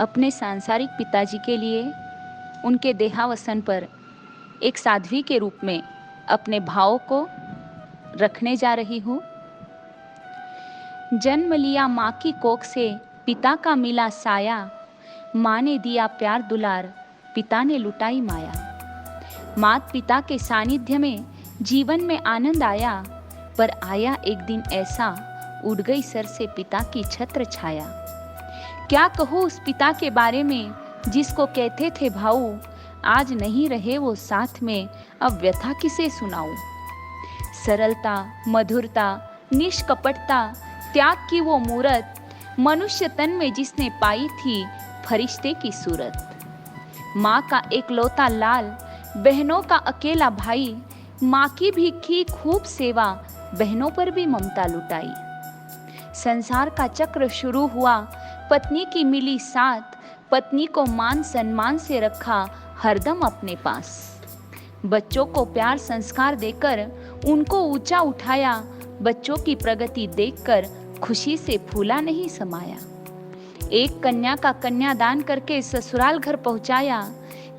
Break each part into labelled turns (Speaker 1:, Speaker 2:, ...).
Speaker 1: अपने सांसारिक पिताजी के लिए उनके देहावसान पर एक साध्वी के रूप में अपने भावों को रखने जा रही हूँ। जन्म लिया माँ की कोख से, पिता का मिला साया, माँ ने दिया प्यार दुलार, पिता ने लुटाई माया। मात पिता के सानिध्य में जीवन में आनंद आया, पर आया एक दिन ऐसा, उड़ गई सर से पिता की छत्र छाया। क्या कहूँ उस पिता के बारे में जिसको कहते थे भाऊ, आज नहीं रहे वो साथ में, अब व्यथा किसे सुनाऊं। सरलता, मधुरता, निष्कपटता, त्याग की वो मूरत, मनुष्य तन में जिसने पाई थी फरिश्ते की सूरत। माँ का एकलौता लाल, बहनों का अकेला भाई, माँ की भी की खूब सेवा, बहनों पर भी ममता लुटाई। संसार का चक्र शुरू हुआ, पत्नी की मिली साथ, पत्नी को मान सम्मान से रखा हरदम अपने पास। बच्चों को प्यार संस्कार देकर उनको ऊंचा उठाया, बच्चों की प्रगति देखकर खुशी से फूला नहीं समाया। एक कन्या का कन्यादान करके ससुराल घर पहुंचाया,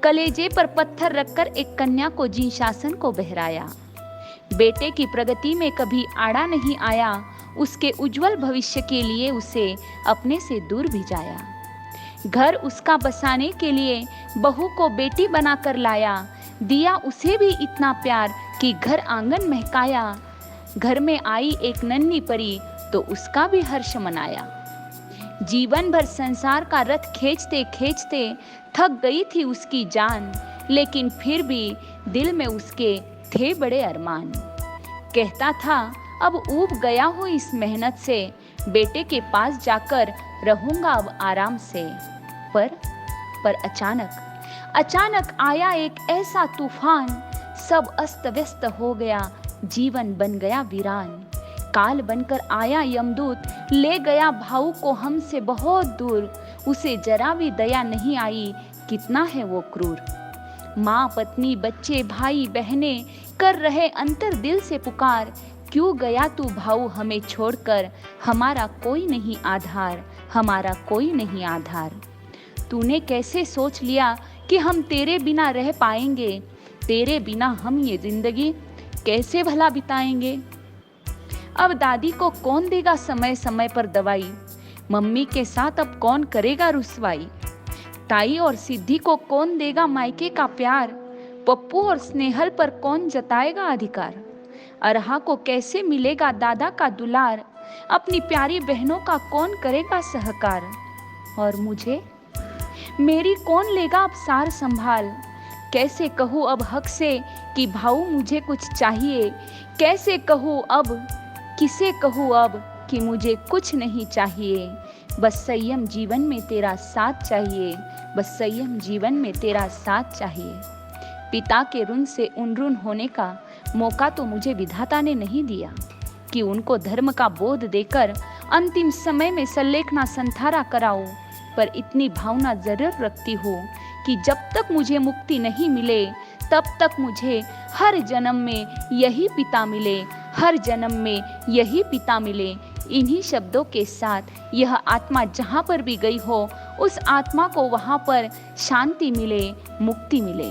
Speaker 1: कलेजे पर पत्थर रखकर एक कन्या को जी शासन को बहराया। बेटे की प्रगति में कभी आड़ा नहीं आया, उसके उज्जवल भविष्य के लिए उसे अपने से दूर भिजाया। घर उसका बसाने के लिए बहू को बेटी बनाकर लाया, दिया उसे भी इतना प्यार कि घर आंगन महकाया। घर में आई एक नन्ही परी तो उसका भी हर्ष मनाया। जीवन भर संसार का रथ खींचते खींचते थक गई थी उसकी जान, लेकिन फिर भी दिल में उसके थे बड़े अरमान। कहता था अब ऊब गया हूँ इस मेहनत से, बेटे के पास जाकर रहूंगा अब आराम से। पर अचानक आया एक ऐसा तूफान, सब अस्त व्यस्त हो गया, जीवन बन गया वीरान। काल बनकर आया यमदूत, ले गया भाऊ को हमसे बहुत दूर, उसे जरा भी दया नहीं आई, कितना है वो क्रूर। माँ पत्नी बच्चे भाई बहने कर रहे अंतर दिल से पुकार, क्यों गया तू भाऊ हमें छोड़कर, हमारा कोई नहीं आधार, हमारा कोई नहीं आधार। तूने कैसे सोच लिया कि हम तेरे बिना रह पाएंगे, तेरे बिना हम ये जिंदगी कैसे भला बिताएंगे। अब दादी को कौन देगा समय समय पर दवाई, मम्मी के साथ अब कौन करेगा रुसवाई। ताई और सिद्धि को कौन देगा मायके का प्यार, पप्पू और स्नेहल पर कौन जताएगा अधिकार। अरहा को कैसे मिलेगा दादा का दुलार, अपनी प्यारी बहनों का कौन करेगा सहकार। और मुझे, मेरी कौन लेगा अब सार संभाल, कैसे कहूँ अब हक से कि भाऊ मुझे कुछ चाहिए, कैसे कहूँ अब, किसे कहूँ अब कि मुझे कुछ नहीं चाहिए। बस संयम जीवन में तेरा साथ चाहिए, बस संयम जीवन में तेरा साथ चाहिए। पिता के ऋण से उन होने का मौका तो मुझे विधाता ने नहीं दिया कि उनको धर्म का बोध देकर अंतिम समय में सल्लेखना संथारा कराऊं, पर इतनी भावना जरूर रखती हूँ कि जब तक मुझे मुक्ति नहीं मिले तब तक मुझे हर जन्म में यही पिता मिले, हर जन्म में यही पिता मिले। इन्हीं शब्दों के साथ यह आत्मा जहाँ पर भी गई हो, उस आत्मा को वहाँ पर शांति मिले, मुक्ति मिले।